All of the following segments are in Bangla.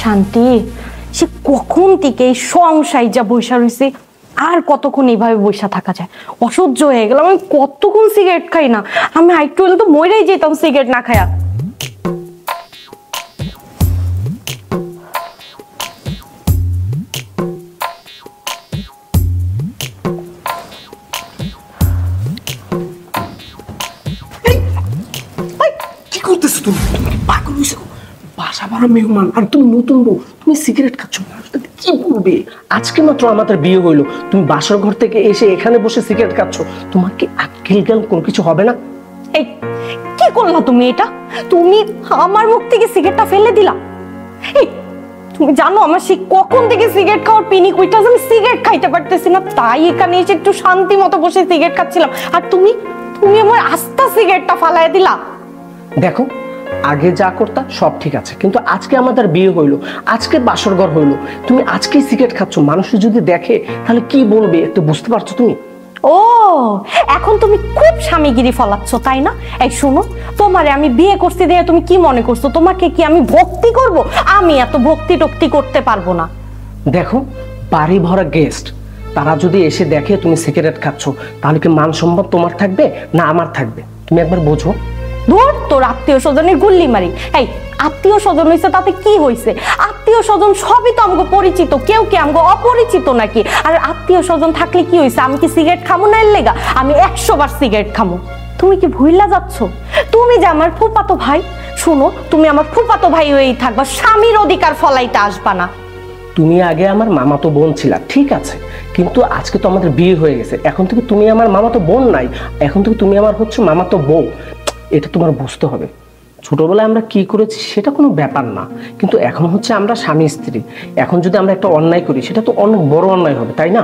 শান্তি, সে কখন থেকে এই সংসাইজা বৈশা রয়েছে, আর কতক্ষণ এইভাবে বৈশা থাকা যায়? অসহ্য হয়ে গেল। আমি কতক্ষণ সিগারেট খাই না, আমি আরেকটু হলে তো মরেই যেতাম সিগারেট না খায়া। কি করতেছো তুমি? পাগল হয়েছো? বাসা ভাড়া মেহমান আর তুমি নতুন বউ, তুমি সিগারেট খাচ্ছ, কি বলবে? আজকে মাত্র আমাদের বিয়ে হইলো, তুমি বাসার ঘর থেকে এসে এখানে বসে সিগারেট খাচ্ছ, তোমার কি আক্কেল জ্ঞান কোনো কিছু হবে না? এই কি করলা তুমি? এটা তুমি আমার মুখ থেকে সিগারেটটা ফেলে দিলা। এই তুমি জানো আমার সে কখন থেকে সিগারেট খাওয়ার পিনি কইতাছে, আমি সিগারেট খাইতে পারতেছি না, তাই এখানে এসে একটু শান্তি মতো বসে সিগারেট খাচ্ছিলাম, আর তুমি তুমি আমার আস্তা সিগারেটটা ফালায় দিলা। দেখো, আগে যা করতা সব ঠিক আছে, কিন্তু আজকে আমাদের বিয়ে হইলো, আজকে বাসর ঘর হইলো, তুমি আজকেই সিগারেট খাচ্ছ, মানুষ যদি দেখে তাহলে কি বলবে একটু বুঝতে পারছো তুমি? ও এখন তুমি খুব স্বামীগিরি ফলাচ্ছ তাই না? এই শোনো, তোমারে আমি বিয়ে করতে দিয়ে তুমি কি মনে করছো তোমাকে কি আমি ভক্তি করব? আমি এত ভক্তি টক্তি করতে পারবো না। দেখো, বাড়ি ভরা গেস্ট, তারা যদি এসে দেখে তুমি সিগারেট খাচ্ছ, তাহলে কি মান সম্মান তোমার থাকবে না আমার থাকবে? তুমি একবার বোঝো। ধর তোর আত্মীয় স্বজনের গুল্লি মারি। এই আত্মীয় স্বজন হয়েছে তাতে কি হয়েছে? আত্মীয় স্বজন সবই তো আমগো পরিচিত, কেউ কি আমগো অপরিচিত নাকি? আর আত্মীয় স্বজন থাকলে কি হয়েছে? আমি কি সিগারেট খামো না এর লেগা? আমি 100 বার সিগারেট খামো। তুমি কি ভুইলা যাচ্ছ তুমি যে আমার ফুফাতো ভাই? শোনো, তুমি আমার ফুফাতো ভাই হয়েই থাকবা, স্বামীর অধিকার ফলাইতে আসবা না। তুমি আগে আমার মামাতো বোন ছিলা, ঠিক আছে, কিন্তু আজকে তো আমাদের বিয়ে হয়ে গেছে, এখন থেকে তুমি আমার মামাতো বোন নাই, এখন থেকে তুমি আমার হচ্ছে মামাতো বউ। এটা তোমার বুঝতে হবে। ছোটবেলায় আমরা কি করেছি সেটা কোনো ব্যাপার না, কিন্তু এখন হচ্ছে আমরা স্বামী স্ত্রী, এখন যদি আমরা একটা অন্যায় করি সেটা তো অনেক বড় অন্যায় হবে, তাই না?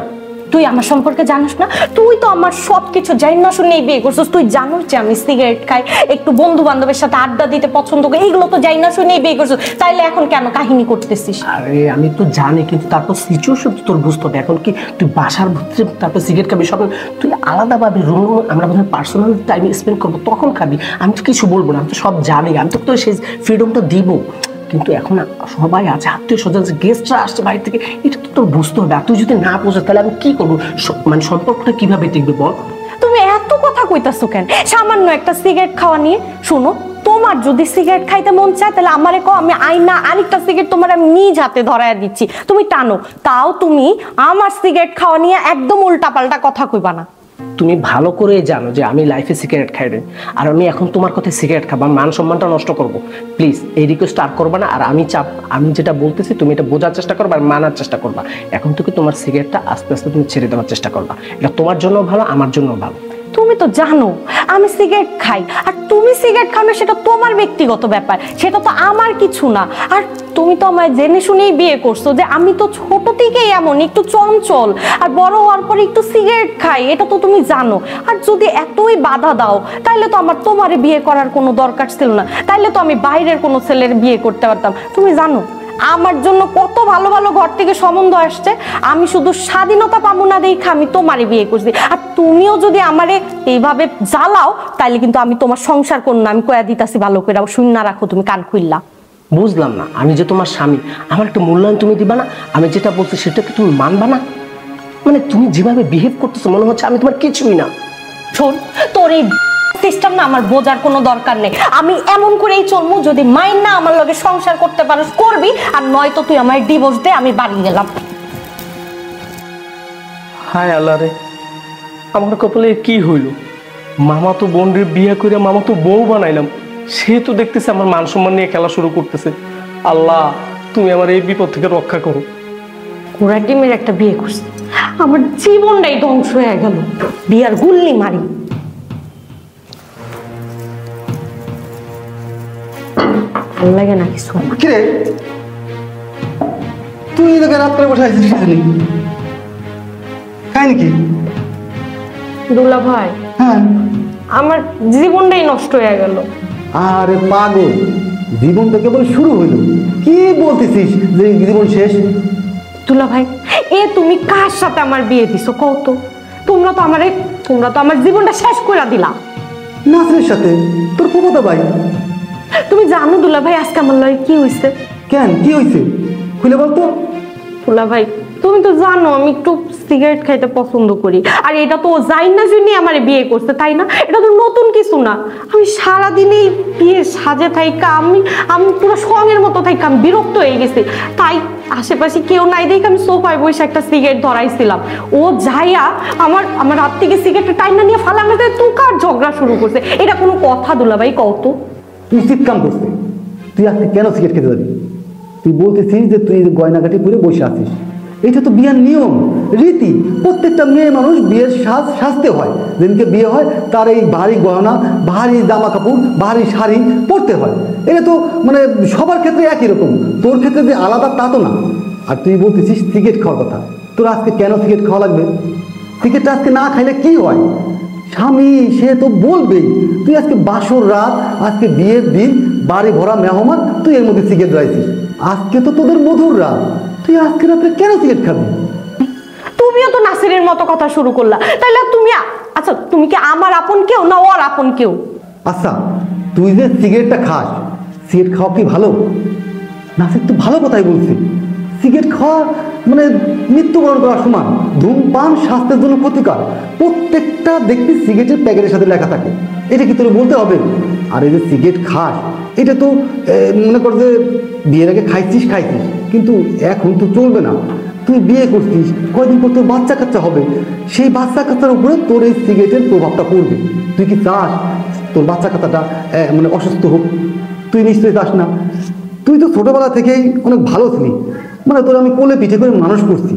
তুই আমার সম্পর্কে জানিস না, তুই তো আমার সবকিছু জানি না শুনেই বিয়ে করছিস। তুই জানোস যে আমি সিগারেট খাই, একটু বন্ধু বান্ধবের সাথে আড্ডা দিতে পছন্দ করি, এগুলো তো জানি না শুনেই বিয়ে করছিস, তাইলে এখন কেন কাহিনী করতেছিস? আরে আমি তো জানি, কিন্তু তারপর সিচুয়েশন তো তোর বুঝতে হবে। এখন কি তুই বাসার ভিতরে তারপর সিগারেট খাবি সকাল, তুই আলাদাভাবে রুম আমরা বোধহয় পার্সোনাল টাইম স্পেন্ড করবো, তখন খাবি, আমি তো কিছু বলবো না, আমি তো সব জানি, আমি তো সেই ফ্রিডমটা দিব। কিন্তু এখন সবাই আছে, আত্মীয় স্বজন গেস্টরা আসছে বাইরে থেকে, এটা তো তোর বুঝতে হবে। আর তুই যদি না বোঝাস তাহলে আমি কি করবো? মানে সম্পর্কটা কিভাবে টিকবে বল? তুমি এত কথা কইতাছো কেন সামান্য একটা সিগারেট খাওয়া নিয়ে? শোনো, তোমার যদি সিগারেট খাইতে মন চায় তাহলে আমারে কও, আমি আইনা আরেকটা সিগারেট তোমার আমি নিজ হাতে ধরায়া দিচ্ছি, তুমি টানো। তাও তুমি আমার সিগারেট খাওয়া নিয়ে একদম উল্টাপাল্টা কথা কইবা না। তুমি ভালো করে জানো যে আমি লাইফে সিগারেট খাই না, আর আমি এখন তোমার কথায় সিগারেট খাবো, মান সম্মানটা নষ্ট করবো। প্লিজ এই রিকোয়েস্ট আর করবা না। আর আমি যেটা বলতেছি তুমি এটা বোঝার চেষ্টা করবা আর মানার চেষ্টা করবা। এখন থেকে তোমার সিগারেটটা আস্তে আস্তে তুমি ছেড়ে দেওয়ার চেষ্টা করবা, এটা তোমার জন্য ভালো, আমার জন্য ভালো। তুমি তো জানো আমি সিগারেট খাই, আর তুমি সিগারেট খাও না সেটা তোমার ব্যক্তিগত ব্যাপার, সেটা তো আমার কিছু না। আর তুমি তো আমায় জেনে শুনেই বিয়ে করছো যে আমি তো ছোট থেকেই এমন একটু চঞ্চল, আর বড় হওয়ার পরে একটু সিগারেট খাই, এটা তো তুমি জানো। আর যদি এতই বাধা দাও তাইলে তো আমার তোমারে বিয়ে করার কোনো দরকার ছিল না, তাইলে তো আমি বাইরের কোনো ছেলের বিয়ে করতে পারতাম। তুমি জানো আমার জন্য কত ভালো ভালো ঘর থেকে সম্বন্ধ আসছে, আমি শুধু স্বাধীনতা পাবো না দেখে আমি তোমারে বিয়ে করছি। আর তুমিও যদি আমারে এইভাবে জ্বালাও তাইলে কিন্তু আমি তোমার সংসার করব না, আমি কয়া দিতাছি ভালো করে, শূন্য রাখো তুমি কান খুললা। বুঝলাম না, আমি যে তোমার স্বামী, আমার একটা মূল্যায়ন তুমি দিবা না? আমি যেটা বলছি সেটা কি তুমি মানবা না? মানে তুমি যেভাবে বিহেভ করতেছো মনে হচ্ছে আমি তোমার কিছুই না। শোন, তোর এই সিস্টেম না আমার বোঝার কোনো দরকার নেই, আমি এমন করেই চলবো, যদি মাইন না আমার লগে সংসার করতে পারোস করবি, আর নয়তো তুই আমার ডিভোর্স দে, আমি বাড়ি গেলাম। হায় আল্লাহ রে, আমার কপালে কি হইল? মামা তো বোনের বিয়ে করে মামা তো বউ বানাইলাম, সে তো দেখতেছে আমার মান সম্মান নিয়ে খেলা শুরু করতেছে। আল্লাহ তুমি আমার এই বিপদ থেকে রক্ষা করো। ঘোড়ার ডিমের একটা বিয়ে করছে, আমার জীবনটাই ধ্বংস হয়ে গেল, বিয়ার গুল্লি মারি। ভালো লাগে না কিছু। কিরে তুই তোকে রাত করে বসে আছিস খাই নাকি? দুলা ভাই, হ্যাঁ আমার জীবনটাই নষ্ট হয়ে গেল। আরে পাগল, জীবনটা কেবল শুরু হইল, কি বলতেছিস যে জীবন শেষ? দুলা ভাই, এ তুমি কার সাথে আমার বিয়ে দিছো কত? তোমরা তো আমার জীবনটা শেষ করে দিলা। নাসরের সাথে, তোর ফুফাতো ভাই। তুমি জানো দুলা ভাই আজকে আমার লগে কি হয়েছে? কেন, কি হয়েছে খুলে বলতো। ফুলা ভাই তুমি তো জানো আমি একটু সিগারেট খাইতে পছন্দ করি, আর এটা তো যাই না জন্য আমার বিয়ে করছে, তাই না? এটা তো নতুন কিছু না। আমি সারাদিনই বিয়ে সাজে থাইকা আমি আমি পুরো সঙ্গের মতো থাইকা আমি বিরক্ত হয়ে গেছি। তাই আশেপাশে কেউ নাই দেখে আমি সোফায় বসে একটা সিগারেট ধরাইছিলাম। ও যাইয়া আমার আমার হাত থেকে সিগারেটটা টাইনা নিয়ে ফালা মেতে তুকার ঝগড়া শুরু করছে। এটা কোনো কথা দুলা ভাই কত? তুই উচিত কাম করছে। তুই আজকে কেন সিগারেট খেতে যাবি? তুই বলতেছিস যে তুই গয়নাঘাটি পরে বসে আছিস, এটা তো বিয়ের নিয়ম রীতি। প্রত্যেকটা মেয়ে মানুষ বিয়ের সাজতে হয়। যেদিনকে বিয়ে হয় তার এই ভারী গয়না, ভারী জামা কাপড়, ভারী শাড়ি পরতে হয়। এটা তো মানে সবার ক্ষেত্রে একই রকম, তোর ক্ষেত্রে যে আলাদা তা তো না। আর তুই বলতেছিস সিগারেট খাওয়ার কথা। তোর আজকে কেন সিগারেট খাওয়া লাগবে? সিগারেটটা আজকে না খাইলে কি হয়? স্বামী সে তো বলবেই তুই আজকে বাসর রাত, আজকে বিয়ের দিন, বাড়ি ভরা মেহমান, তুই এর মধ্যে সিগারেট রাইছিস। আজকে তো তোদের মধুর রাত, তুই আজকে রাত্রে কেন সিগারেট খাবি? তুমিও তো নাসিরের মতো কথা শুরু করলা, তাইলে তুমি আচ্ছা তুমি কি আমার আপন কেউ না ওর আপন কেউ? আচ্ছা তুই যে সিগারেটটা খাস, সিগারেট খাওয়া কি ভালো? নাসির তো ভালো কথাই বলছি। সিগারেট খাওয়া মানে মৃত্যুবরণ করার সমান। ধূমপান স্বাস্থ্যের জন্য ক্ষতিকর। প্রত্যেকটা দেখবি সিগারেটের প্যাকেটের সাথে লেখা থাকে। এটা কি তোর বলতে হবে? আর এই যে সিগারেট খাস, এটা তো মনে কর যে বিয়ের আগে খাইছিস, কিন্তু এখন তো চলবে না। তুই বিয়ে করছিস, কয়দিন পর তোর বাচ্চা কাচ্চা হবে, সেই বাচ্চা কাচ্চার উপরে তোর এই সিগারেটের প্রভাবটা পড়বে। তুই কি চাস তোর বাচ্চা কাচ্চাটা মানে অসুস্থ হোক? তুই নিশ্চয়ই চাস না। তুই তো ছোটবেলা থেকেই অনেক ভালো ছিলি, মানে তোর আমি কোলে পিঠে করে মানুষ করছি।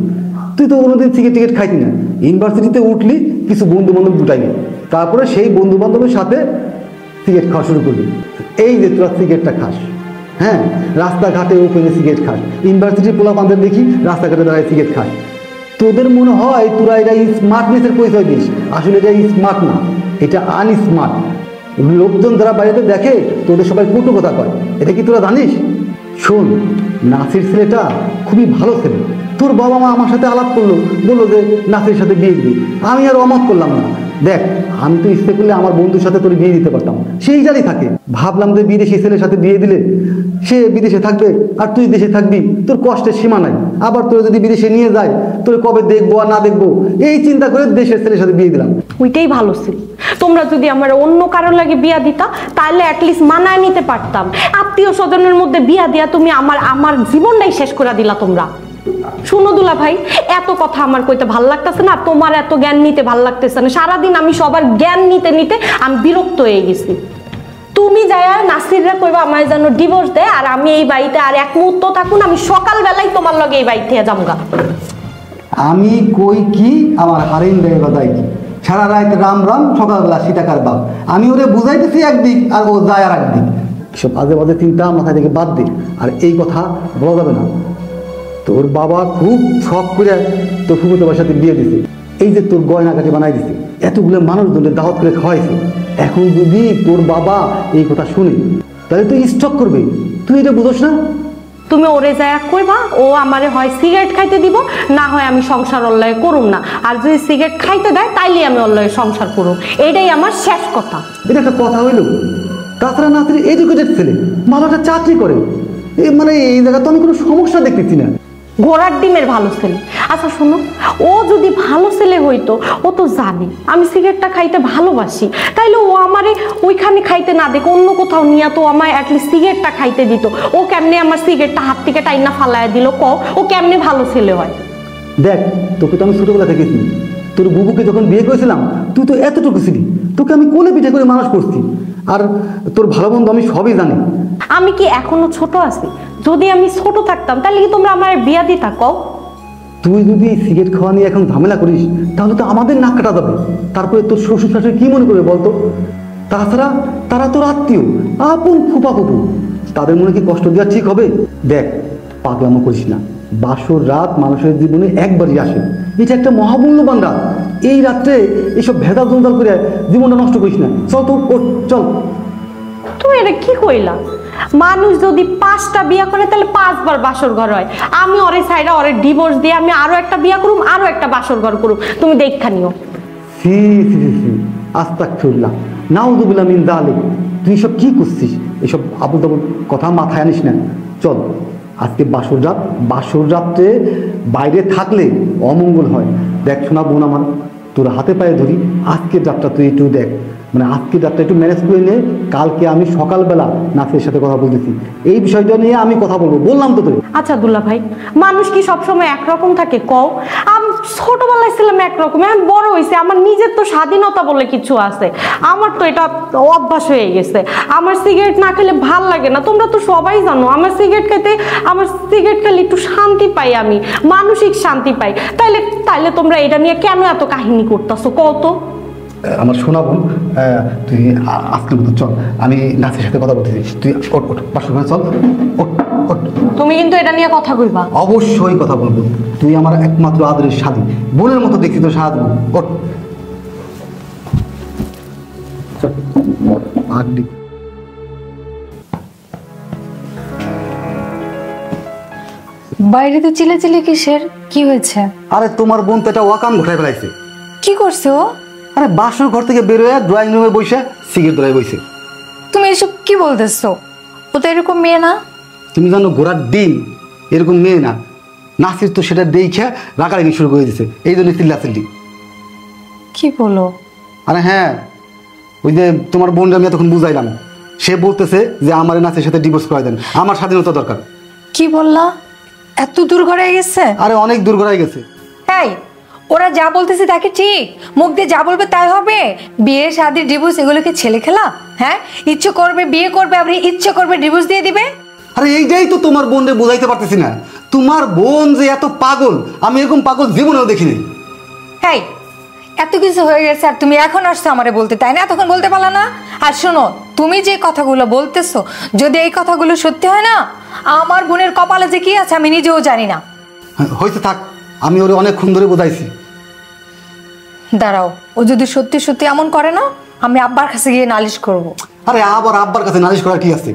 তুই তো কোনোদিন সিগারেট খাইতি না। ইউনিভার্সিটিতে উঠলি, কিছু বন্ধু বান্ধব জুটাইলি, তারপরে সেই বন্ধু বান্ধবের সাথে সিগারেট খাওয়া শুরু করলি। এই যে তোরা সিগারেটটা খাস, হ্যাঁ, রাস্তাঘাটে ওপেনে সিগারেট খাস, ইউনিভার্সিটির পোলাপানদের দেখি রাস্তাঘাটে দাঁড়ায় সিগারেট খাস। তোদের মনে হয় তোরা এটা স্মার্টনেসের পরিচয় দিস, আসলে এটা স্মার্ট না, এটা আনস্মার্ট। লোকজন যারা বাড়িতে দেখে তোদের সবাই কটু কথা কয়, এটা কি তোরা জানিস? শোন, নাসির ছেলেটা খুবই ভালো ছেলে। তোর বাবা মা আমার সাথে আলাপ করলো, বললো যে নাসির সাথে বিয়ে দিবি। আমি আর অমত করলাম না। দেখ, আমি তো ইচ্ছে করলে আমার বন্ধুর সাথে তোর বিয়ে দিতে পারতাম, সেই জানি থাকে। ভাবলাম যে বিদেশি ছেলের সাথে বিয়ে দিলে সে বিদেশে থাকবে আর তুই দেশে থাকবি, তোর কষ্টের সীমা নাই। আবার তোর যদি বিদেশে নিয়ে যায়, তোর কবে দেখবো আর না দেখবো, এই চিন্তা করে দেশের ছেলের সাথে বিয়ে দিলাম। ওইটাই ভালো ছিল। তোমরা যদি আমার অন্য কারোর লাগে বিয়া দিতা, তাহলে অ্যাটলিস্ট মানায় নিতে পারতাম। আত্মীয় স্বজনের মধ্যে বিয়া দিয়া তুমি আমার জীবনটাই শেষ করে দিলা তোমরা। শুনো দুলা ভাই, এত কথা আমার কইতে ভাল লাগতেছে না, তোমার এত জ্ঞান নিতে ভাল লাগতেছে না। সারাদিন আমি সবার জ্ঞান নিতে নিতে আমি বিরক্ত হয়ে গেছি। তুমি যাই আর নাসিররা কইবা আমায় যেন ডিভোর্স দেয়, আর আমি এই বাড়িতে আর এক মুহূর্ত থাকুন, আমি সকালবেলায় তোমার লগে এই বাড়ি থেকে যামগা। আমি কই কি, আমার হারিন দেয় বাদাই কি, সারা রাত রাম রাম, সকালবেলা সীতাকার বাপ। আমি ওরে বুঝাইতেছি একদিক, আর ও যায় আর একদিক। সব আজে বাজে চিন্তা মাথায় থেকে বাদ দে। আর এই কথা বলা যাবে না। তোর বাবা খুব শখ করে তোর ফুফুতো বাসাতে বিয়ে দিছে। এই যে তোর গয়নাঘাটি বানাই দিছে, এতগুলো মানুষজনের দাওয়াত করে খাওয়াইছে। এখন যদি তোর বাবা এই কথা শুনে, তাহলে তুই স্টক করবে। তুই এটা বুঝোস না? তুমি ওরে যায়া কইবা, ও আমারে হয় সিগারেট খাইতে দিব, না হয় আমি সংসার অল্লয়ে করুম না। আর যদি সিগারেট খাইতে দেয়, তাইলে আমি অল্লয়ে সংসার করুম। এটাই আমার শেষ কথা। এটা একটা কথা হইল? তাছাড়া নাসির এডুকেটেড ছেলে, ভালো একটা চাকরি করে। মানে এই জায়গা তো আমি কোনো সমস্যা দেখতেছি না। ঘোড়ার ডিমের ভালো ছেলে। আচ্ছা শোনো, ও যদি ভালো ছেলে হইতো, ও তো জানে আমি সিগারেটটা খাইতে ভালোবাসি, তাইলে ও আমারে ওইখানে খাইতে না দেখো অন্য কোথাও নিয়ে তো আমায় অ্যাটলিস্ট সিগারেটটা খাইতে দিত। ও কেমনে আমার সিগারেটটা হাত থেকে টাইনা ফালাইয়া দিল? ও কেমনে ভালো ছেলে হয়? দেখ, তোকে তো আমি ছোটবেলা দেখেছি। তোর বুবুকে যখন বিয়ে করেছিলাম, তুই তো এতটুকু ছিলি। তোকে আমি কোলে পিঠে করে মানুষ করছি। আর তোর ভালো মন্দ আমি সবই জানি। আমি কি এখনো ছোট আছি? যদি আমি ছোট থাকতাম, তাহলে কি তোমরা আমার বিয়া দিতা? কও। তুই যদি সিগারেট খাওয়া নিয়ে এখন ঝামেলা করিস, তাহলে তো আমাদের নাক কাটা যাবে। তারপরে তোর শ্বশুর শাশুড়ি কি মনে করবে বলতো? তাছাড়া তারা তোর আত্মীয়, আপন ফুপা ফুপু, তাদের মনে কি কষ্ট দেওয়া ঠিক হবে? দেখ, পাগলামো করিস না। বাসর রাত মানুষের জীবনে একবারই আসে। এটা একটা মহামূল্যবান রাত। এই রাত্রে এইসব ভেদাল জঞ্জাল করে জীবনটা নষ্ট করিস না। চল তো, চল। তুমি এটা কি কইলা? মানুষ যদি 5টা বিয়া করে, তাহলে 5 বার বাসর ঘর হয়। আমি ওরে সাইডা ওরে ডিভোর্স দিয়ে আমি আরো একটা বিয়া করুম, আরো একটা বাসর ঘর করুম। তুমি দেখা নিও। সি সি সি, আস্তাগফিরুল্লাহ, নাউযুবিল্লাহ মিন যালিক। তুই সব কি করছিস? এসব আবুল তাবুল কথা মাথায় আনিস না। চল। আজকে বাসর রাত্রে বাইরে থাকলে অমঙ্গল হয়। দেখ শোনা বোন আমার, তোর হাতে পায়ে ধরি, আজকের রাতটা তুই একটু দেখ, মানে আজকের রাতটা একটু ম্যানেজ করে নিয়ে কালকে আমি সকালবেলা নাসিরের সাথে কথা বলতেছি, এই বিষয়টা নিয়ে আমি কথা বলবো, বললাম তো তুই। আচ্ছা দুলা ভাই, মানুষ কি সবসময় একরকম থাকে কও? আমি ছোটবেলায় ছিলাম একরকম, এখন বড় হয়েছে, আমার নিজের তো স্বাধীনতা বলে কিছু আছে, আমার তো এটা অভ্যাস হয়ে গেছে। আমার সিগারেট না খেলে ভাল লাগে না, তোমরা তো সবাই জানো। আমার সিগারেট খেলে একটু শান্তি পাই, আমি মানসিক শান্তি পাই। তাইলে তোমরা এটা নিয়ে কেন এত কাহিনী করতেছো কও তো? আমার শোনা বোন, তুই আজকের মতো চল, আমি নাসিরের সাথে কথা বলতেছি, তুই ওঠ বাসর ঘরে চল, ওঠ। তুমি কিন্তু এটা নিয়ে কথা কইবা। অবশ্যই কথা বলবো, তুই আমার একমাত্র আদরের স্বাধীন বোনের মতো দেখি তো সাহায্য। ওঠ আগলি। বাইরে তো চিল্লাচিল্লি কিসের? কি হয়েছে? আরে তোমার বোন তো এটা ওয়াকাম ঘটাই ফেলাইছে। কি করছে ও? আরে বাসর ঘর থেকে বের হয়ে ড্রয়িং রুমে বসে সিগারেট ধরাই বসে। তুমি এসব কি বলতেছো? ও তো এরকম মেয়ে না। তুমি জানো ঘোড়ার ডিম এরকম মেয়ে না। নাসির তো সেটা দেখে রাগারাগি শুরু করে দিয়েছে, এই জন্য চিল্লাচিল্লি। কি বলো? আরে হ্যাঁ, ওই যে তোমার বোনটা আমি তখন বুঝাইলাম, সে বলতেছে যে আমার নাসির সাথে ডিভোর্স করে দেন, আমার স্বাধীনতা দরকার। কি বললা? এত দূর গড়াই গেছে? আরে অনেক দূর গড়াই গেছে। এই, ওরা যা বলতেছে তাকে ঠিক মুখ দিয়ে যা বলবে তাই হবে? বিয়ে শাদী ডিভোর্স এগুলোকে ছেলে খেলা? হ্যাঁ, ইচ্ছে করবে বিয়ে করবে, আবার ইচ্ছে করবে ডিভোর্স দিয়ে দিবে। আরে এইটাই তো তোমার বোনরে বুঝাইতে পারতেছি না। তোমার বোন যে এত পাগল, আমি এরকম পাগল জীবনেও দেখিনি। এই, এত কিছু হয়ে গেছে আর তুমি এখন আসছো আমারে বলতে, তাই না? তখন বলতে পারলা না? আর শোনো, তুমি যে কথাগুলো বলতেছো, যদি এই কথাগুলো সত্যি হয় না, আমার বোনের কপালে যে কি আছে আমি নিজেও জানি না। হয়তো থাক, আমি ওরে অনেকক্ষণ ধরে বোঝাইছি। দাঁড়াও, ও যদি সত্যি সত্যি এমন করে না, আমি আব্বার কাছে গিয়ে নালিশ করব। আরে আবার আব্বার কাছে নালিশ করার কি আছে?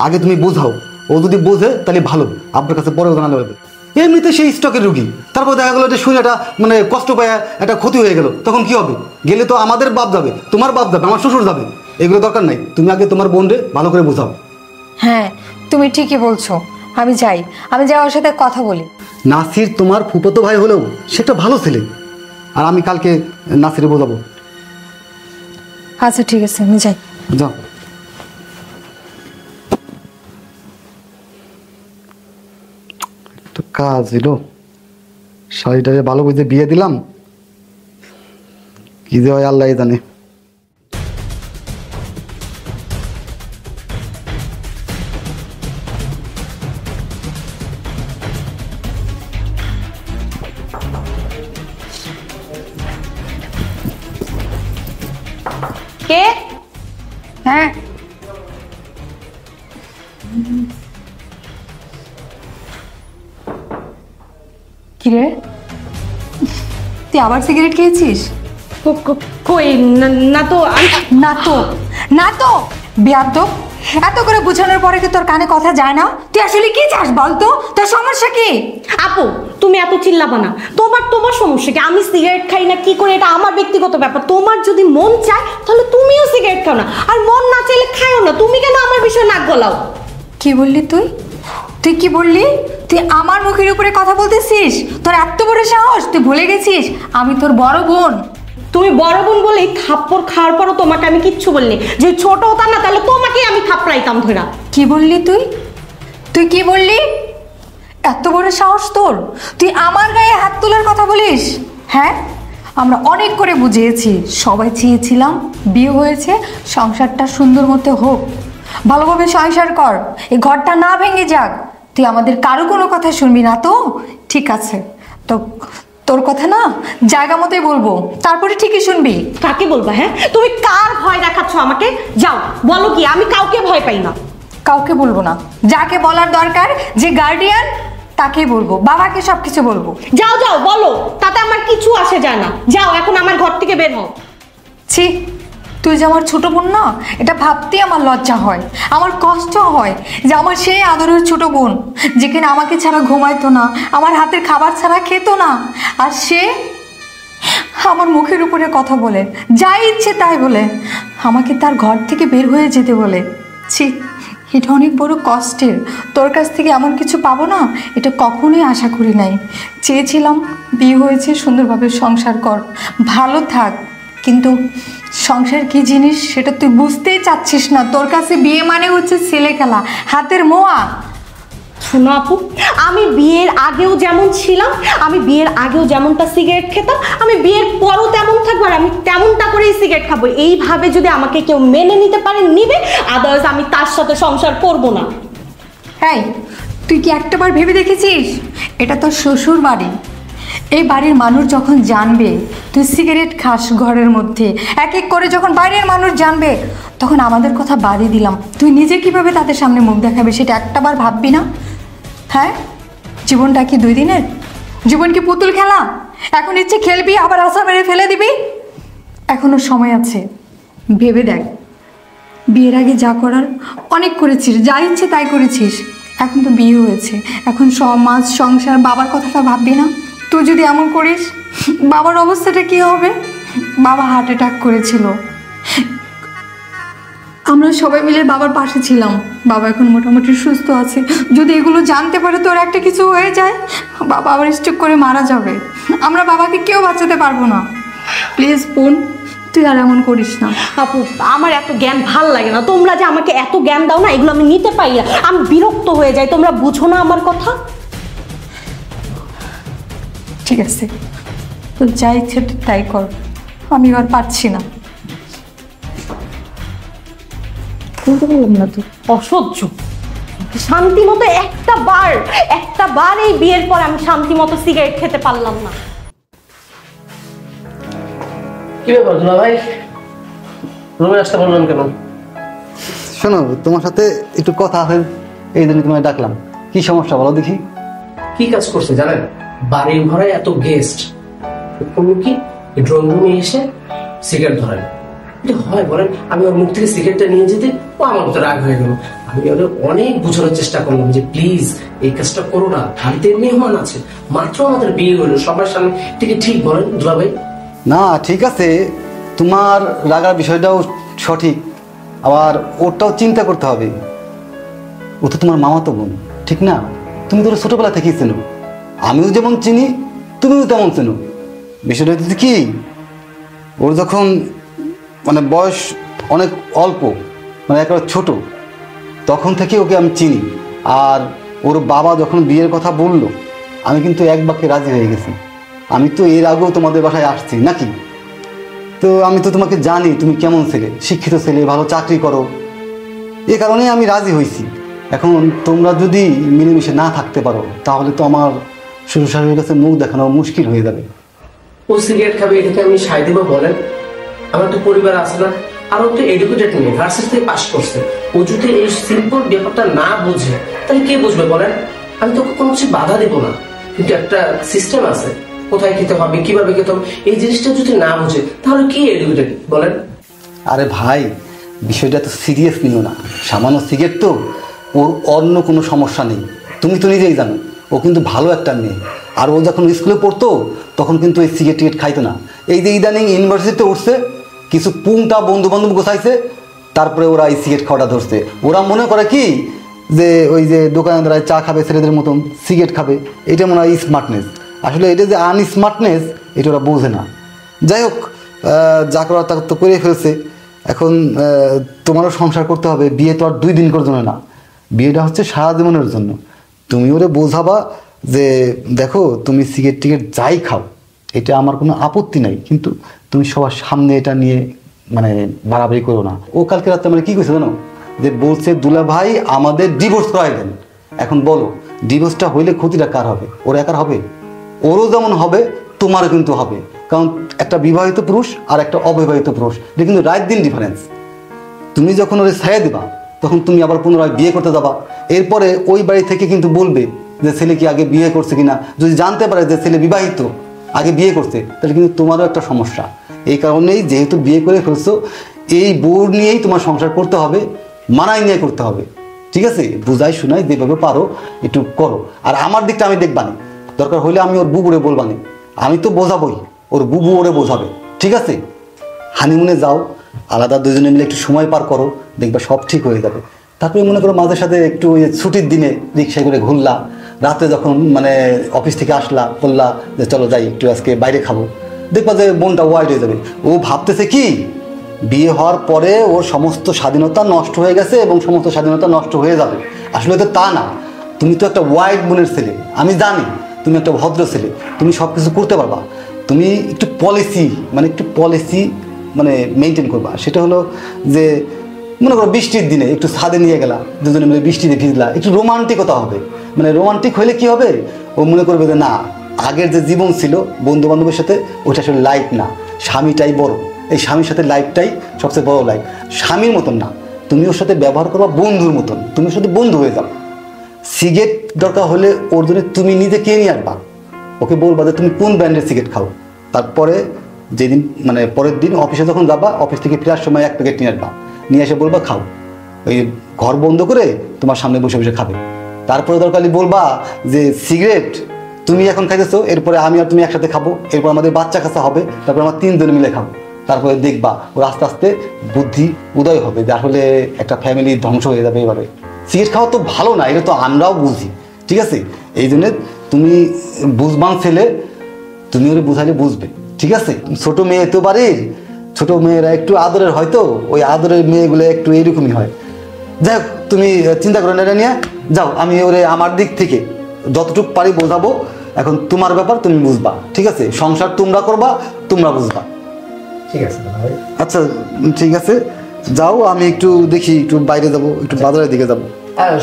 আগে তুমি বোঝাও, ও যদি বোঝে তাহলে ভালো, আব্বার কাছে পরে জানালে হবে। এমনিতে সেই স্টকের রুগী, তারপর দেখা গেলো এটা শুনে একটা মানে কষ্ট পায়, একটা ক্ষতি হয়ে গেল, তখন কি হবে? গেলে তো আমাদের বাপ যাবে, তোমার বাপ যাবে, আমার শ্বশুর যাবে, এগুলো দরকার নাই। তুমি আগে তোমার বোনরে ভালো করে বোঝাও। হ্যাঁ, তুমি ঠিকই বলছো, আমি যাই ওর সাথে কথা বলি। নাসির তোমার ফুফাতো ভাই হলেও সে একটা ভালো ছেলে, আর আমি কালকে নাসিরে বোঝাবো। আচ্ছা ঠিক আছে, আমি যাই। যাও। তো কাজ এলো, শাড়িটারে ভালো করে বিয়ে দিলাম, কি যে হয় আল্লাহ জানে। কে? হ্যাঁ, কিরে, তুই আবার সিগারেট খেয়েছিস? কই না তো। না তো বেয়াদব, এত করে বুঝানোর পরে কি তোর কানে কথা যায় না? তুই আসলে কি চাস বলতো? তোর সমস্যা কি? আপু, তুমি এত চিল্লাবা না। তোমার সমস্যা কি? আমি সিগারেট খাই না কি করে, এটা আমার ব্যক্তিগত ব্যাপার। তোমার যদি মন চায় তাহলে তুমিও সিগারেট খাও না, আর মন না চাইলে খাও না। তুমি কেন আমার বিষয়ে নাক গলাও? কি বললি তুই? তুই কি বললি? তুই আমার মুখের উপরে কথা বলতেছিস? তোর এত বড় সাহস! তুই ভুলে গেছিস আমি তোর বড় বোন। তুমি বড় বোন বলেই থাপ্পড় খাওয়ার পরও তোমাকে আমি কিচ্ছু বলিনি। যে ছোট হতা না, তাহলে তোমাকেই আমি থাপড়াইতাম ধরা। কি বললি তুই? তুই কি বললি? এত বড় সাহস তোর! তুই আমার গায়ে হাত তোলার কথা বলিস? হ্যাঁ, আমরা অনেক করে বুঝিয়েছি, সবাই চেয়েছিলাম বিয়ে হয়েছে, সংসারটা সুন্দর মতো হোক, ভালোভাবে সংসার কর, এই ঘরটা না ভেঙে যাক। তুই আমাদের কারো কোনো কথা শুনবি না তো? ঠিক আছে, তো তোর কথা না জায়গা মতোই বলবো, তারপরে ঠিকই শুনবি। কাকে বলবা? হ্যাঁ, তুমি কার ভয় দেখাচ্ছ আমাকে? যাও বলো কি, আমি কাউকে ভয় পাই না। কাউকে বলবো না, যাকে বলার দরকার, যে গার্ডিয়ান, তাকেই বলবো, বাবাকে সবকিছু বলবো। যাও বলো, তাতে আমার কিছু আসে যায় না। যাও, এখন আমার ঘর থেকে বের হও। ছি, তুই যে আমার ছোট বোন না, এটা ভাবতেই আমার লজ্জা হয়, আমার কষ্ট হয় যে আমার সেই আদরের ছোট বোন, যেখানে আমাকে ছাড়া ঘুমাইতো না, আমার হাতের খাবার ছাড়া খেত না, আর সে আমার মুখের উপরে কথা বলে, যা ইচ্ছে তাই বলে, আমাকে তার ঘর থেকে বের হয়ে যেতে বলে। ছি, এটা অনেক বড় কষ্টের। তোর কাছ থেকে এমন কিছু পাবো না এটা কখনোই আশা করি নাই। চেয়েছিলাম বিয়ে হয়েছে, সুন্দরভাবে সংসার কর, ভালো থাক, কিন্তু সংসার কি জিনিস সেটা তুই বুঝতেই চাচ্ছিস না। তোর কাছে বিয়ে মানে হচ্ছে ছেলে খেলা, হাতের মোয়া। শোনো আপু, আমি বিয়ের আগেও যেমন ছিলাম, আমি বিয়ের আগেও যেমনটা সিগারেট খেতাম, আমি বিয়ের পরও তেমন থাকবো, আর আমি তেমনটা করেই সিগারেট খাবো। এইভাবে যদি আমাকে কেউ মেনে নিতে পারে নিবে, আদার্স আমি তার সাথে সংসার করব না। হ্যাঁ, তুই কি একটাবার ভেবে দেখেছিস এটা তোর শ্বশুর বাড়ি? এই বাড়ির মানুষ যখন জানবে তুই সিগারেট খাস ঘরের মধ্যে, এক এক করে যখন বাইরের মানুষ জানবে, তখন আমাদের কথা বাড়ি দিলাম, তুই নিজে কিভাবে তাদের সামনে মুখ দেখাবে সেটা একটাবার ভাববি না? হ্যাঁ, জীবনটা কি 2 দিনের? জীবন কি পুতুল খেলা? এখন ইচ্ছে খেলবি আবার আশা মেরে ফেলে দিবি? এখনো সময় আছে, ভেবে দেখ। বিয়ের আগে যা করার অনেক করেছিস, যা ইচ্ছে তাই করেছিস। এখন তো বিয়ে হয়েছে, এখন সমাজ সংসার বাবার কথাটা ভাববি না? তুই যদি এমন করিস বাবার অবস্থাটা কি হবে? বাবা হার্ট অ্যাটাক করেছিল, আমরা সবাই মিলে বাবার পাশে ছিলাম, বাবা এখন মোটামুটি সুস্থ আছে। যদি এগুলো জানতে পারে তোর একটা কিছু হয়ে যায়, বাবা আবার স্ট্রোক করে মারা যাবে, আমরা বাবাকে কেউ বাঁচাতে পারবো না। প্লিজ বোন, তুই আর এমন করিস না। আপু, আমার এত জ্ঞান ভাল লাগে না। তোমরা যে আমাকে এত জ্ঞান দাও না, এগুলো আমি নিতে পারি না, আমি বিরক্ত হয়ে যাই। তোমরা বুঝো না আমার কথা। ঠিক আছে, তো যা ইচ্ছে তুই তাই কর, আমি আর পারছি না। বলতে পারলাম না তো, অসহ্য। শান্তি মতো একটা বার এই বিয়ের পর আমি শান্তি মতো সিগারেট খেতে পারলাম না। কি ব্যাপার দুলা ভাই, রুমে আসতে বললেন কেন? শোনো, তোমার সাথে একটু কথা আছে, এই জন্য তোমায় ডাকলাম। কি সমস্যা বলো দেখি। কি কাজ করছে জানেন? বাড়ির ঘরে এত গেস্ট, কোনো কি ড্রয়িং রুমে এসে সিগারেট ধরেন? এটা হয় বলেন? আমি ওর মুখ থেকে সিগারেটটা নিয়ে যেতে ও আমার মতো রাগ হয়ে গেল। আমি ওদের অনেক বোঝানোর চেষ্টা করলাম যে প্লিজ এই কাজটা করো না, বাড়িতে মেহমান আছে, মাত্র আমাদের বিয়ে হলো সবার সামনে। ঠিক বলেন দুলা ভাই? না ঠিক আছে, তোমার রাগার বিষয়টাও সঠিক, আবার ওরটাও চিন্তা করতে হবে। ও তো তোমার মামাতো বোন, ঠিক না? তুমি তো ওর ছোটবেলা থেকেই চেনো, আমিও যেমন চিনি তুমিও তেমন চেনো। বিষয়টা হচ্ছে কি, ওর যখন মানে বয়স অনেক অল্প, মানে একেবারে ছোট, তখন থেকে ওকে আমি চিনি। আর ওর বাবা যখন বিয়ের কথা বললো, আমি কিন্তু এক বাক্যে রাজি হয়ে গেছি। আমি তো এর আগেও তোমাদের বাসায় আসছি নাকি? তো আমি তো তোমাকে জানি তুমি কেমন ছেলে, শিক্ষিত ছেলে, ভালো চাকরি করো, এ কারণেই আমি রাজি হয়েছি। এখন তোমরা যদি মিলেমিশে না থাকতে পারো, তাহলে তো আমার শ্বশুর শাশুড়ির কাছে মুখ দেখানো মুশকিল হয়ে যাবে। ও সিগারেট খাবে এটাকে আমি সায় দেবো বলেন? আমার তো পরিবার আছে না, আরো তো এডুকেটেড মেয়ে, ভার্সিটি থেকে পাস করছে। ও যদি এই সিম্পল ব্যাপারটা না বুঝে তাহলে কে বুঝবে বলেন? আমি তো কোনো কিছু বাধা দেবো না, কিন্তু একটা সিস্টেম আছে, কোথায় খেতে হবে, কিভাবে খেতে হবে, এই জিনিসটা যদি না বুঝে তাহলে কি এডুকেটেড বলেন? আরে ভাই, বিষয়টা তো সিরিয়াস নিও না, সামান্য সিগারেট তো, ওর অন্য কোনো সমস্যা নেই। তুমি তো নিজেই জানো ও কিন্তু ভালো একটা মেয়ে। আর ও যখন স্কুলে পড়তো তখন কিন্তু এই সিগারেট টিকেট খাইতো না। এই যে ইদানিং ইউনিভার্সিটিতে উঠছে, কিছু পুংটা বন্ধু বান্ধব গোছাইছে, তারপরে ওরা এই সিগারেট খাওয়াটা ধরছে। ওরা মনে করে কি যে ওই যে দোকানে দাঁড়ায় চা খাবে ছেলেদের মতন সিগারেট খাবে, এটা মনে হয় স্মার্টনেস। আসলে এটা যে আনস্মার্টনেস, এটা ওরা বোঝে না। যাই হোক, যা করার তা তো করে ফেলছে। এখন তোমারও সংসার করতে হবে, বিয়ে তো আর 2 দিনকার জন্য না, বিয়েটা হচ্ছে সারা জীবনের জন্য। তুমি ওরে বোঝাবা যে দেখো তুমি সিগারেট টিকেট যাই খাও, এটা আমার কোনো আপত্তি নাই, কিন্তু তুমি সবার সামনে এটা নিয়ে মানে বাড়াবাড়ি করো না। ও কালকে রাতে মানে কি কইছে জানো? যে বলছে দুলা ভাই আমাদের ডিভোর্স করাই দেন। এখন বলো, ডিভোর্সটা হইলে ক্ষতিটা কার হবে? ওর একার হবে? ওরও যেমন হবে তোমারও কিন্তু হবে, কারণ একটা বিবাহিত পুরুষ আর একটা অবিবাহিত পুরুষ, এটা কিন্তু রাত দিন ডিফারেন্স। তুমি যখন ওরে ছায়া দিবা, তখন তুমি আবার পুনরায় বিয়ে করতে যাবা, এরপরে ওই বাড়ি থেকে কিন্তু বলবে যে ছেলে কি আগে বিয়ে করছে কিনা। যদি জানতে পারে যে ছেলে বিবাহিত, আগে বিয়ে করছে, তাহলে কিন্তু তোমারও একটা সমস্যা। এই কারণেই যেহেতু বিয়ে করে ফেলছো, এই বোর নিয়েই তোমার সংসার করতে হবে, মানায় নিয়ে করতে হবে, ঠিক আছে? বুঝাই শোনাই যেভাবে পারো একটু করো। আর আমার দিকটা আমি দেখবানি, দরকার হইলে আমি ওর বুবুরে বলবানি, আমি তো বোঝাবই, ওর বুবু ওরে বোঝাবে, ঠিক আছে? হানিমুনে যাও, আলাদা দুজনে মিলে একটু সময় পার করো, দেখবা সব ঠিক হয়ে যাবে। তারপরে মনে করো মাঝে সাথে একটু ওই ছুটির দিনে রিক্সায় করে ঘুরলা, রাতে যখন মানে অফিস থেকে আসলা বললা যে চলো যাই একটু আজকে বাইরে খাবো, দেখবা যে মনটা ওয়াইড হয়ে যাবে। ও ভাবতেছে কি বিয়ে হওয়ার পরে ওর সমস্ত স্বাধীনতা নষ্ট হয়ে গেছে এবং সমস্ত স্বাধীনতা নষ্ট হয়ে যাবে। আসলে তো তা না, তুমি তো একটা ওয়াইড মনের ছেলে, আমি জানি তুমি একটা ভদ্র ছেলে, তুমি সব কিছু করতে পারবা। তুমি একটু পলিসি মানে মেনটেন করবা। সেটা হলো যে মনে করো বৃষ্টির দিনে একটু ছাদে নিয়ে গেলা, দুজনে মিলে বৃষ্টিতে ভিজলা, একটু রোমান্টিকতা হবে। মানে রোমান্টিক হলে কি হবে, ও মনে করবে যে না আগের যে জীবন ছিল বন্ধু বান্ধবের সাথে ওইটা আসলে লাইফ না, স্বামীটাই বড়, এই স্বামীর সাথে লাইফটাই সবচেয়ে বড় লাইফ। স্বামীর মতন না, তুমি ওর সাথে ব্যবহার করবা বন্ধুর মতন, তুমি ওর সাথে বন্ধু হয়ে যাও। সিগারেট দরকার হলে ওর জন্য তুমি নিজে কিনে নিয়ে আসবা, ওকে বলবা যে তুমি কোন ব্র্যান্ডের সিগারেট খাও। তারপরে যেদিন মানে পরের দিন অফিসে যখন যাবা, অফিস থেকে ফেরার সময় 1 প্যাকেট নিয়ে আসবা, নিয়ে এসে বলবা খাও। ওই ঘর বন্ধ করে তোমার সামনে বসে বসে খাবে। তারপরে দরকার বলবা যে সিগারেট তুমি এখন খাইতেছো, এরপরে আমি আর তুমি একসাথে খাবো, এরপর আমাদের বাচ্চা কাচ্চা হবে, তারপর আমরা 3 জন মিলে খাবো। তারপরে দেখবা ওর আস্তে আস্তে বুদ্ধি উদয় হবে যে আসলে একটা ফ্যামিলি ধ্বংস হয়ে যাবে এভাবে। সিগারেট খাওয়া তো ভালো না, এটা তো আমরাও বুঝি, ঠিক আছে? এই জন্য তুমি বুঝবান ছেলে, তুমি ওরে বুঝাইলে বুঝবে, ঠিক আছে? ছোট মেয়ে তো বাড়ির, ছোট মেয়েরা একটু আদরের, হয়তো ওই আদরের মেয়েগুলো একটু এইরকমই হয়। যাই হোক, তুমি চিন্তা করো না এটা নিয়ে, যাও আমি ওরে আমার দিক থেকে যতটুকু পারি বোঝাবো। এখন তোমার ব্যাপার, তুমি বুঝবা, ঠিক আছে? সংসার তোমরা করবা, তোমরা বুঝবা। ঠিক আছে দাদা ভাই। আচ্ছা ঠিক আছে, যাও, আমি একটু দেখি, একটু বাইরে যাবো, একটু বাজারের দিকে যাবো।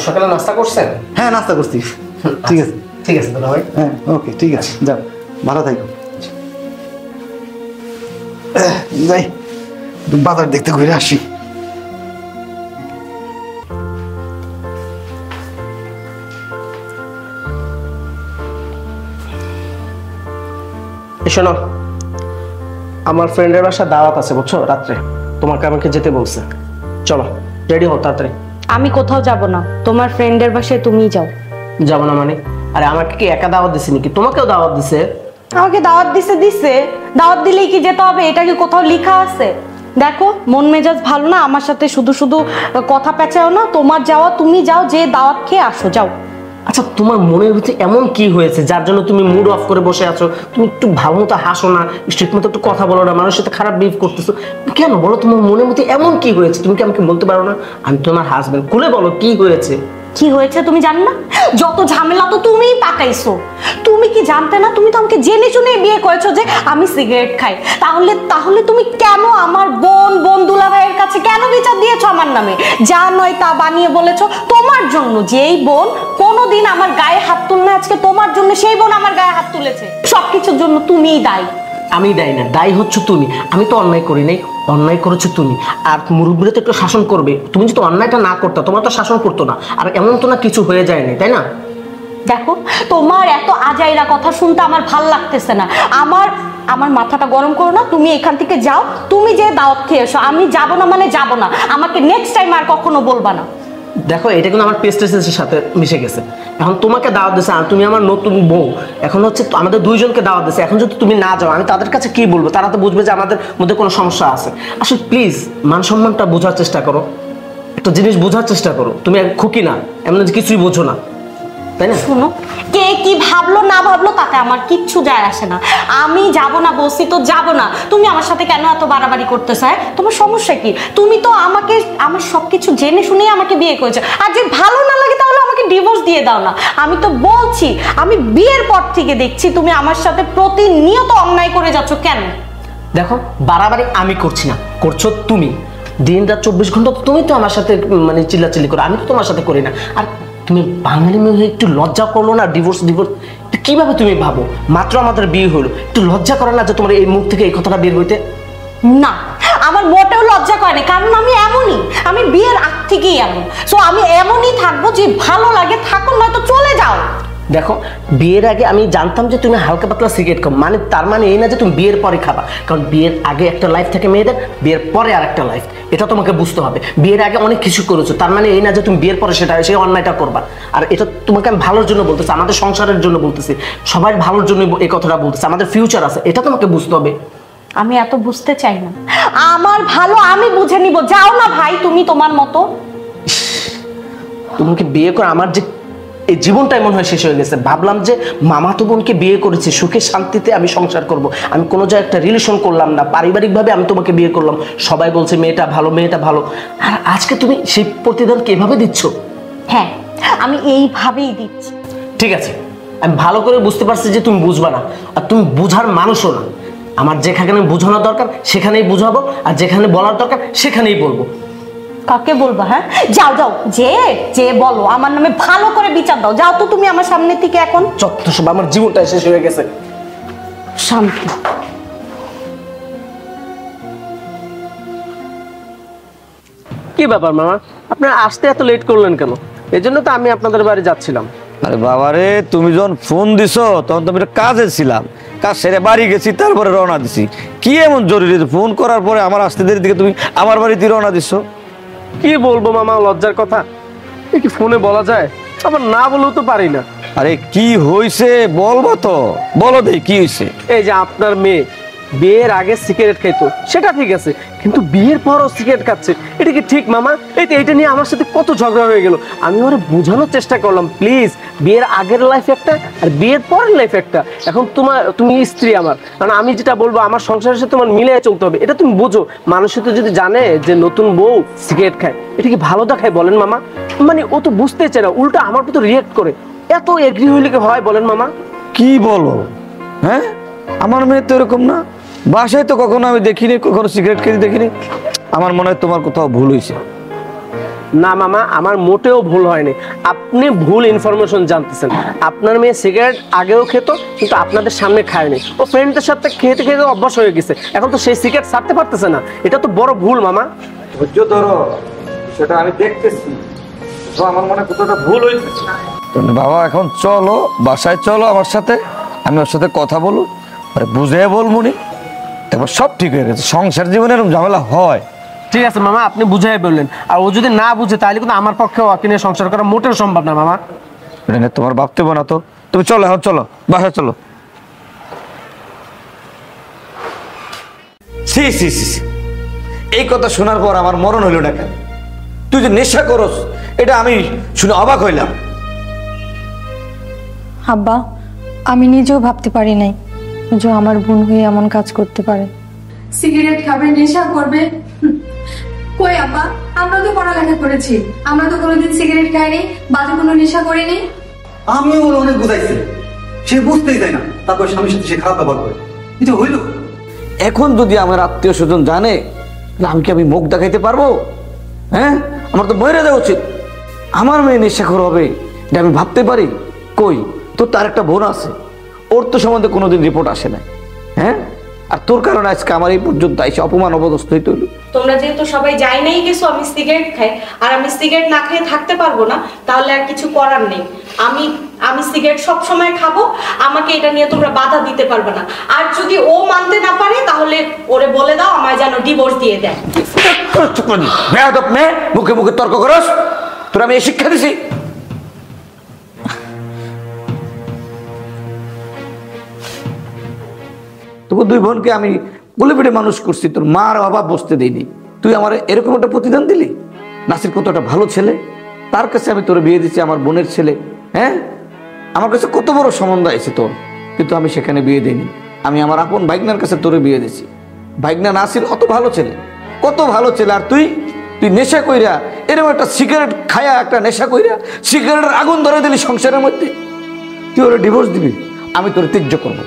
সকালে নাস্তা করছেন? হ্যাঁ নাস্তা করছি। ঠিক আছে ঠিক আছে দাদা ভাই। হ্যাঁ ওকে ঠিক আছে, যাও, ভালো থাকো। যাই একটু বাজার দেখতে ঘুরে আসি। শোনো, আমার ফ্রেন্ডের বাসা দাওয়াত আছে বুঝছো, রাত্রে তোমাকে আমাকে যেতে বলছে। চলো রেডি হও তাড়াতাড়ি। আমি কোথাও যাব না, তোমার ফ্রেন্ডের বাসায় তুমিই যাও। যাবো না মানে? আরে আমাকে কি একা দাওয়াত দিছে নাকি? তোমাকেও দাওয়াত দিছে। আমাকে দাওয়াত দিছে, দাওয়াত দিলেই কি যেতে হবে? এটা কি কোথাও লেখা আছে? দেখো মন মেজাজ ভালো না, আমার সাথে শুধু শুধু কথা পেঁচাও না। তোমার যাওয়া, তুমি যাও, যে দাওয়াত খেয়ে আসো, যাও। আচ্ছা তোমার মনের ভিতরে এমন কি হয়েছে যার জন্য তুমি মুড অফ করে বসে আছো? তুমি একটু ভালো মতো হাসো না, ঠিক মতো একটু কথা বলো না, মানুষের সাথে খারাপ বিহেভ করতেছো কেন? বলো তোমার মনের মধ্যে এমন কি হয়েছে? তুমি কি আমাকে বলতে পারো না? আমি তোমার হাজবেন্ড, খুলে বলো কি হয়েছে। কি হয়েছে তুমি জানো না? যত ঝামেলা তো তুমিই পাকাইছো। তুমি কি জানতে না? তুমি তো আমাকে জেনে শুনে বিয়ে করেছো যে আমি সিগারেট খাই। তাহলে তুমি কেন আমার বোন দুলা ভাইয়ের কাছে কেন বিচার দিয়েছো আমার নামে? যা নয় তা বানিয়ে বলেছো তোমার জন্য। যেই বোন কোনোদিন আমার গায়ে হাত তুলনা, আজকে তোমার জন্য সেই বোন আমার গায়ে হাত তুলেছে। সবকিছুর জন্য তুমিই দায়ী। আমি দায়ী না, দায়ী হচ্ছ তুমি। আমি তো অন্যায় করি নাই, অন্যায় করেছো তুমি। আর মুরব্বীরা তো একটু শাসন করবে। তুমি যদি অন্যায়টা না করতে, তোমার তো শাসন করতো না। আর এমন তো না কিছু হয়ে যায়নি, তাই না? দেখো তোমার এত আজাইরা কথা শুনতে আমার ভাল লাগতেছে না। আমার মাথাটা গরম করো না। তুমি এখান থেকে যাও, তুমি যে দাওয়াত খেয়ে এসো। আমি যাব না মানে যাব না, আমাকে নেক্সট টাইম আর কখনো বলবা না। দেখো এটা কিন্তু আমার পেস্টেসের সাথে মিশে গেছে। এখন তোমাকে দাওয়াত দিছে, আর তুমি আমার নতুন বউ, এখন হচ্ছে আমাদের দুইজনকে দাওয়াত দিছে। এখন যদি তুমি না যাও, আমি তাদের কাছে কি বলবো? তারা তো বুঝবে যে আমাদের মধ্যে কোনো সমস্যা আছে। আসলে প্লিজ মান সম্মানটা বোঝার চেষ্টা করো, একটা জিনিস বোঝার চেষ্টা করো। তুমি খুকি না, এমন যে কিছুই বোঝো না, তাই না? শোনো, কে কি ভাবলো না ভাবলো তাতে আমার কিচ্ছু যায় আসে না। আমি যাব না বলছি তো যাব না। তুমি আমার সাথে কেন এত বাড়াবাড়ি করতেছ? তোমার সমস্যা কি? তুমি তো আমাকে আমার সবকিছু জেনে শুনেই আমাকে বিয়ে করেছো। আর যে ভালো না লাগে তাহলে আমাকে ডিভোর্স দিয়ে দাও না। আমি তো বলছি, আমি বিয়ের পর থেকে দেখছি তুমি আমার সাথে প্রতিনিয়ত অন্যায় করে যাচ্ছ। কেন? দেখো বাড়াবাড়ি আমি করছি না, করছো তুমি। দিন রাত 24 ঘন্টা তুমি তো আমার সাথে মানে চিল্লাচিল্লি করো, আমি তো তোমার সাথে করি না। আর তুমি বাঙালি মেয়ে হয়ে একটু লজ্জা করলো না? ডিভোর্স কিভাবে তুমি ভাবো? মাত্র আমাদের বিয়ে হলো, একটু লজ্জা করে না যে তোমার এই মুখ থেকে এই কথাটা বের হইতে? না, আমার মোটেও লজ্জা করে না, কারণ আমি এমনই। আমি বিয়ের আগ থেকেই এমন। সো আমি এমনই থাকবো, যে ভালো লাগে থাকো, নয়তো চলে যাও। দেখো বিয়ের আগে আমি জানতাম যে তুমি হালকা পাতলা সিগারেট খাও, মানে তার মানে এই না যে তুমি বিয়ের পরে খাবা। কারণ বিয়ের আগে একটা লাইফ থাকে মেয়েদের, বিয়ের পরে আর একটা লাইফ, এটা তোমাকে বুঝতে হবে। বিয়ের আগে অনেক কিছু করেছো, তার মানে এই না যে তুমি বিয়ের পরে সেই অন্যায়টা করবা। আর এটা তোমাকে আমি ভালোর জন্য বলতেছি, আমাদের সংসারের জন্য বলতেছি, সবার ভালোর জন্য এই কথাটা বলতেছি। আমাদের ফিউচার আছে, এটা তোমাকে বুঝতে হবে। আমি এত বুঝতে চাই না, আমার ভালো আমি বুঝে নিব। যাও না ভাই, তুমি তোমার মতো। তোমাকে বিয়ে করে আমার যে এই জীবনটাই মনে হয় শেষ হয়ে গেছে। ভাবলাম যে মামাতো বোনকে বিয়ে করেছি, সুখে শান্তিতে আমি সংসার করব, আমি কোনো জায়গায় একটা রিলেশন করলাম না, পারিবারিকভাবে আমি তোমাকে বিয়ে করলাম, সবাই বলছে মেয়েটা ভালো মেয়েটা ভালো, আর আজকে তুমি সেই প্রতিদানকে এভাবে দিচ্ছ? হ্যাঁ, আমি এইভাবেই দিচ্ছি। ঠিক আছে, আমি ভালো করে বুঝতে পারছি যে তুমি বুঝবা না, আর তুমি বুঝার মানুষও না। আমার যেখানে বোঝানোর দরকার সেখানেই বুঝাবো, আর যেখানে বলার দরকার সেখানেই বলবো। কাকে বলবা? হ্যাঁ, যাও যাও, যে যে বলো, আমার নামে ভালো করে বিচার দাও। যাও তো তুমি আমার সামনে থেকে এখন। যত সব, আমার জীবনটা শেষ হয়ে গেছে। শান্তি। কি ব্যাপার মামা, আপনারা আসতে এত লেট করলেন কেন? এই জন্য তো আমি আপনাদের বাড়ি যাচ্ছিলাম। আরে বাবারে, তুমি যখন ফোন দিছো তখন তো আমি একটা কাজে ছিলাম, কাজ সেরে বাড়ি গেছি, তারপরে রওনা দিছি। কি এমন জরুরি ফোন করার পরে আমার আসতে দেরি দিকে তুমি আমার বাড়িতে রওনা দিছো? কি বলবো মামা, লজ্জার কথা, এ কি ফোনে বলা যায়? আবার না বলেও তো পারি না। আরে কি হয়েছে বলবো তো, বলো দে কি হয়েছে। এই যে আপনার মেয়ে বিয়ের আগে সিগারেট খাইতো, সেটা ঠিক আছে, কিন্তু বিয়ের পরও সিগারেট খাচ্ছে, এটা কি ঠিক মামা? এইটা নিয়ে আমার সাথে কত ঝগড়া হয়ে গেল। আমি ওরা বোঝানোর চেষ্টা করলাম, প্লিজ, বিয়ের আগের লাইফ একটা আর বিয়ের পরের লাইফ একটা। এখন তুমি স্ত্রী আমার, কারণ আমি যেটা বলবো আমার সংসারের সাথে তোমার মিলিয়ে চলতে হবে, এটা তুমি বোঝো। মানুষের তো যদি জানে যে নতুন বউ সিগারেট খায়, এটা কি ভালো দেখায় বলেন মামা? মানে ও তো বুঝতেই চায় না, উল্টা আমার প্রতি রিয়েক্ট করে। এত এগ্রি হইলে কি হয় বলেন মামা? কি বলো? হ্যাঁ, আমার মেয়ে তো এরকম না, বাসায় তো কখনো আমি দেখিনি, কখনো সিগারেট খেতে দেখিনি। আমার মনে হয় তোমার কোথাও ভুল হয়েছে। না মামা, আমার মোটেও ভুল হয়নি, আপনি ভুল ইনফরমেশন জানতেছেন। আপনার মেয়ে সিগারেট আগেও খেত, কিন্তু আপনাদের সামনে খায়নি, ও ফ্রেন্ডদের সাথে খেতে খেতে অভ্যাস হয়ে গেছে, এখন তো সেই সিগারেট ছাড়তে পারতেছে না। এটা তো বড় ভুল মামা। ধৈর্য ধরো, সেটা আমি দেখতেছি, তো আমার মনে কোথাও ভুল হয়েছে। বাবা এখন চলো, বাসায় চলো আমার সাথে, আমি ওর সাথে কথা বলবো, বুঝে বলবো নি, তারপর সব ঠিক হয়ে গেছে। সংসার জীবনে এরকম ঝামেলা হয়। ঠিক আছে মামা, আপনি বুঝাই বললেন, আর ও যদি না বুঝে তাহলে কিন্তু আমার পক্ষে ওকে নিয়ে সংসার করা মোটেও সম্ভব না মামা। এটা নিয়ে তোমার ভাবতে না তো, তুমি চলো এখন, চলো বাসায় চলো। সি সি সি সি, এই কথা শোনার পর আমার মরণ হইল না কেন? তুই যে নেশা করস এটা আমি শুনে অবাক হইলাম। আব্বা, আমি নিজেও ভাবতে পারি নাই যে আমার বোন হয়ে এমন কাজ করতে পারে। সিগারেট খাবে, নেশা করবে। কই আব্বা, আমরা তো পড়ালেখা করেছি, আমরা তো কোনোদিন সিগারেট খাইনি, বাজে কোনো নেশা করিনি। আমিও ওর অনেক বুঝাইছি, সে বুঝতেই দেয় না, তারপর স্বামীর সাথে সে খারাপ ব্যবহার করে। এটা হইল। এখন যদি আমার আত্মীয় স্বজন জানে, আমি মুখ দেখাইতে পারবো? হ্যাঁ, আমার তো মরে যাওয়া উচিত। আমার মেয়ে নেশাখোর হবে এটা আমি ভাবতে পারি? কই, তোর তার একটা বোন আছে, ওর তো সম্বন্ধে কোনোদিন রিপোর্ট আসে না। হ্যাঁ, আর তোর কারণে আজকে আমার এই পর্যন্ত এসে অপমান অবদস্থ হইতে হইল। তোমরা যেহেতু সবাই যাই নাই গেছো আমি সিগারেট খাই, আর আমি সিগারেট না খেয়ে থাকতে পারবো না, তাহলে আর কিছু করার নেই। আমি সিগারেট সব সময় খাবো, আমাকে এটা নিয়ে তোমরা বাধা দিতে পারবে না। আর যদি ও মানতে না পারে তাহলে ওরে বলে দাও আমায় যেন ডিভোর্স দিয়ে দেয়। মুখে মুখে তর্ক করস, তোর আমি এই শিক্ষা দিছি? তবু দুই বোনকে আমি বলে পেটে মানুষ করছি, তোর মার অভাব বসতে দিইনি। তুই আমার এরকম একটা প্রতিদান দিলি? নাসির কত একটা ভালো ছেলে, তার কাছে আমি তোর বিয়ে দিচ্ছি, আমার বোনের ছেলে। হ্যাঁ, আমার কাছে কত বড় সম্বন্ধ আছে তোর, কিন্তু আমি সেখানে বিয়ে দিইনি। আমি আমার আপন ভাইগনার কাছে তোরে বিয়ে দিছি। ভাইগনা নাসির অত ভালো ছেলে, কত ভালো ছেলে, আর তুই নেশা কইরা, এরকম একটা সিগারেট খায়া, একটা নেশা কইরা সিগারেটের আগুন ধরে দিলি সংসারের মধ্যে। তুই ওরা ডিভোর্স দিবি, আমি তোর ত্যায্য করবো,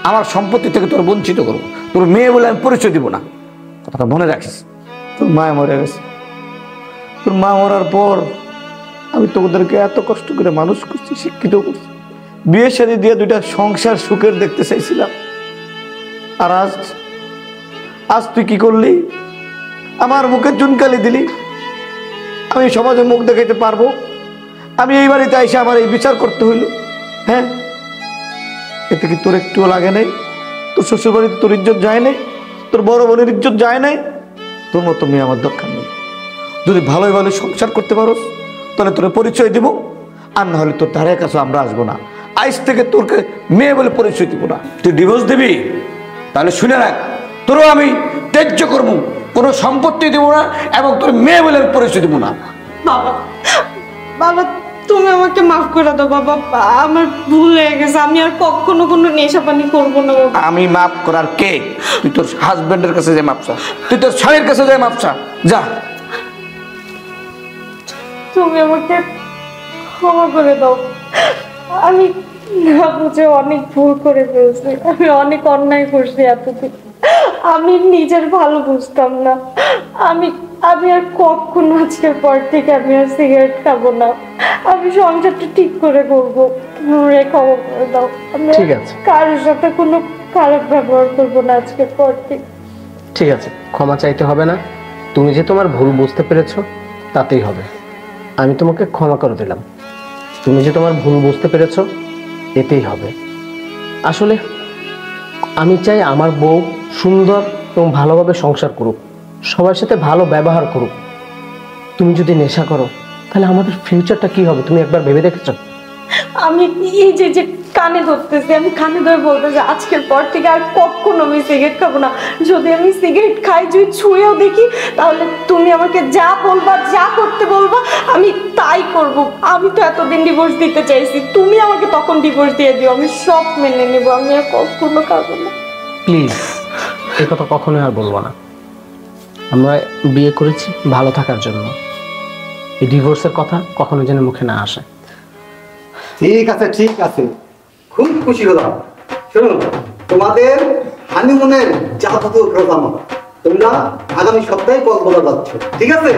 আমার সম্পত্তি থেকে তোর বঞ্চিত করবো, তোর মেয়ে বলে আমি পরিচয় দিব না। কথাটা মনে রাখিস। তোর মা মরে গেছে, তোর মা মরার পর আমি তোদেরকে এত কষ্ট করে মানুষ করছি, শিক্ষিত করছি, বিয়ে শাদী দিয়ে দুইটা সংসার সুখের দেখতে চাইছিলাম। আর আজ তুই কি করলি? আমার মুখে চুনকালি দিলি। আমি সমাজে মুখ দেখাইতে পারবো? আমি এই বাড়িতে এসে আমার এই বিচার করতে হইল? হ্যাঁ, এতে কি তোর একটুও লাগে নাই? তোর শ্বশুর বাড়িতে তোর ইজ্জত যায় নাই? তোর বড় বোনের ইজ্জত যায় নাই? তোর মতো মেয়ে আমার দরকার নেই। যদি ভালোই ভালো সংসার করতে পারোস তাহলে তোর পরিচয় দিব, আর না হলে তোর ধারে কাছে আমরা আসবো না। আজ থেকে তোরকে মেয়ে বলে পরিচয় দিব না। তুই ডিভোর্স দিবি? তাহলে শুনে রাখ, তোরও আমি ত্যায্য করবো, কোনো সম্পত্তি দেবো না, এবং তোর মেয়ে বলে পরিচয় দিব না। বাবা, বাবা তুমি আমাকে মাফ করে দাও বাবা, আমার ভুল হয়ে গেছে, আমি আর কখনো কোনো নেশা পানি করবো না বাবা। আমি মাফ করার কে? তুই তোর হাজবেন্ডের কাছে যে মাপ চা, তুই তোর স্বামীর কাছে যে মাপ চা, যা। তুমি আমাকে ক্ষমা করে দাও, আমি না বুঝে অনেক ভুল করে ফেলছি, আমি অনেক অন্যায় করছি এতদিন, আমি নিজের ভালো বুঝতাম না। আমি আমি আর কখনো আজকের পর থেকে আমি আর সিগারেট খাবো না, আমি সংসারটা ঠিক করে করবো, তুমি ক্ষমা করে দাও। আমি ঠিক আছে। কারোর সাথে কোনো খারাপ ব্যবহার করবো না আজকের পর থেকে। ঠিক আছে, ক্ষমা চাইতে হবে না, তুমি যে তোমার ভুল বুঝতে পেরেছো তাতেই হবে। আমি তোমাকে ক্ষমা করে দিলাম, তুমি যে তোমার ভুল বুঝতে পেরেছো এতেই হবে। আসলে আমি চাই আমার বউ সুন্দর এবং ভালোভাবে সংসার করুক, সবার সাথে ভালো ব্যবহার করুক। তুমি যদি নেশা করো তাহলে আমাদের ফিউচারটা কি হবে তুমি একবার ভেবে দেখেছো? আমি এই যে যে কানে ধরতেছি, আমি কানে ধরে বলতেছি আজকের পর থেকে আর কখনো আমি সিগারেট খাবো না। যদি আমি সিগারেট খাই, যদি ছুঁয়েও দেখি, তাহলে তুমি আমাকে যা বলবা, যা করতে বলবা আমি তাই করব। আমি তো এতদিন ডিভোর্স দিতে চাইছি, তুমি আমাকে তখন ডিভোর্স দিয়ে দিও, আমি সব মেনে নেবো, আমি আর কখনো খাবো না। প্লিজ এই কথা কখনোই আর বলবো না। আমরা বিয়ে করেছি ভালো থাকার জন্য, এই ডিভোর্সের কথা কখনো যেন মুখে না আসে। ঠিক আছে, ঠিক আছে, খুব খুশি হলাম। শোনো, তোমাদের হানিমুনের যাবতীয় খরচ আমার, তোমরা আগামী সপ্তাহে কক্সবাজার যাচ্ছ, ঠিক আছে?